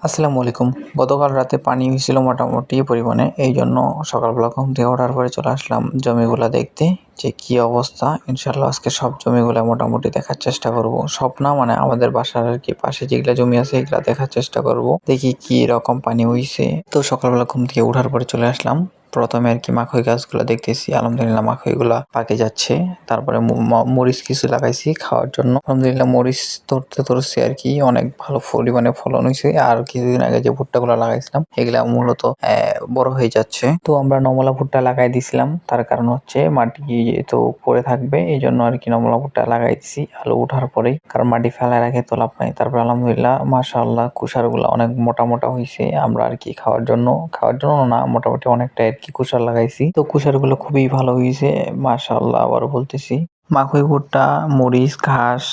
আসসালামু আলাইকুম। গতকাল রাতে পানি হইছিল মোটামুটি পরিমাণে। এইজন্য সকালবেলা ঘুম থেকে ওঠার পরে চলে আসলাম জমিগুলা দেখতে যে কি অবস্থা। ইনশাআল্লাহ আজকে সব জমিগুলা মোটামুটি দেখার চেষ্টা করব। সব না মানে আমাদের বাসার আরকি পাশে যেগুলা জমি আছে এগুলা দেখার চেষ্টা করব। দেখি কি রকম পানি হইছে। তো সকালবেলা ঘুম থেকে ওঠার পরে চলে আসলাম। প্রথমে আরকি মাখই গাছগুলা দেখতেছি। আলহামদুলিল্লাহ মাখইগুলা পাকে যাচ্ছে। তারপরে মরিচ কিছু লাগাইছি খাওয়ার জন্য। আলহামদুলিল্লাহ মরিচ ধরছে আরকি অনেক ভালো পরিমাণে ফলন হইছে। আর কিছুদিন আগে যে ভুট্টাগুলা লাগাইছিলাম এগুলা মূলত বড় হয়ে যাচ্ছে। তো আমরা নমলা ভুট্টা লাগাই দিছিলাম। তার কারণ হচ্ছে মাটি তো পড়ে থাকবে এইজন্য আরকি নমলা ভুট্টা লাগাই দিছি আলু উঠার পরেই। কারণ মাটি ফেলায় রাখে তো লাভ নাই। তারপর আলহামদুলিল্লাহ মাশাআল্লাহ কুষারগুলা অনেক মোটা হইছে। আমরা আরকি খাওয়ার জন্য না মোটামুটি অনেকটাই আরকি কুষার লাগাইছি। তো কুষারগুলো খুবই ভালো হইছে মাশাআল্লাহ আবারও বলতেছি। মাখই ভুট্টা, মরিচ, ঘাস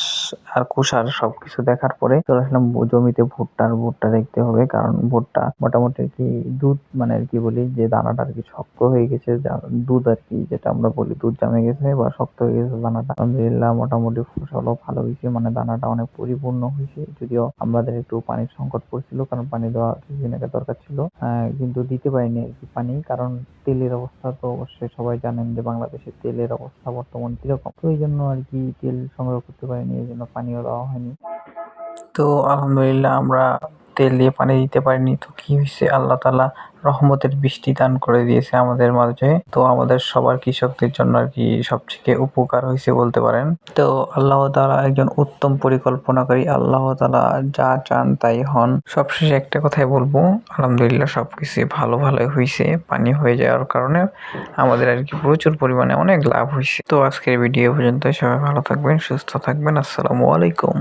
আর কুষার সবকিছু দেখার পরে চলে আসলাম জমিতে ভুট্টা দেখতে হবে। কারণ ভুট্টা মোটামুটি আরকি দুধ মানে আরকি বলি যে দানাটা আরকি শক্ত হয়ে গেছে। দুধ আরকি যেটা আমরা বলি দুধ জমে গেছে বা শক্ত হয়ে গেছে দানাটা। আলহামদুলিল্লাহ মোটামুটি ফসলও ভালো হইছে মানে দানাটা অনেক পরিপূর্ণ হইছে। যদিও আমাদের একটু পানির সংকট পড়ছিল কারণ পানি দেওয়া কিছুদিন আগে দরকার ছিল। কিন্তু দিতে পারিনি আরকি পানি কারণ তেলের অবস্থা তো অবশ্যই সবাই জানেন যে বাংলাদেশে তেলের অবস্থা বর্তমান কিরকম। তো এইজন্য আরকি তেল সংগ্রহ করতে পারিনি এইজন্য পানিও দেওয়া হয়নি। তো আলহামদুলিল্লাহ আমরা তেল দিয়ে পানি দিতে পারিনি। তো কি হইছে আল্লাহ তাআলা রহমতের বৃষ্টি দান করে দিয়েছে আমাদের মাঝে। তো আমাদের সবার কৃষকদের জন্য আরকি সবথেকে উপকার হইছে বলতে পারেন। তো আল্লাহ তাআলা একজন উত্তম পরিকল্পনাকারী। আল্লাহ তাআলা যা চান তাই হন। সবশেষে একটা কথাই বলবো আলহামদুলিল্লাহ সবকিছুই ভালোই হইছে। পানি হয়ে যাওয়ার কারণে আমাদের আরকি প্রচুর পরিমাণে অনেক লাভ হইছে। তো আজকের ভিডিও পর্যন্তই। সবাই ভালো থাকবেন, সুস্থ থাকবেন। আসসালামু আলাইকুম।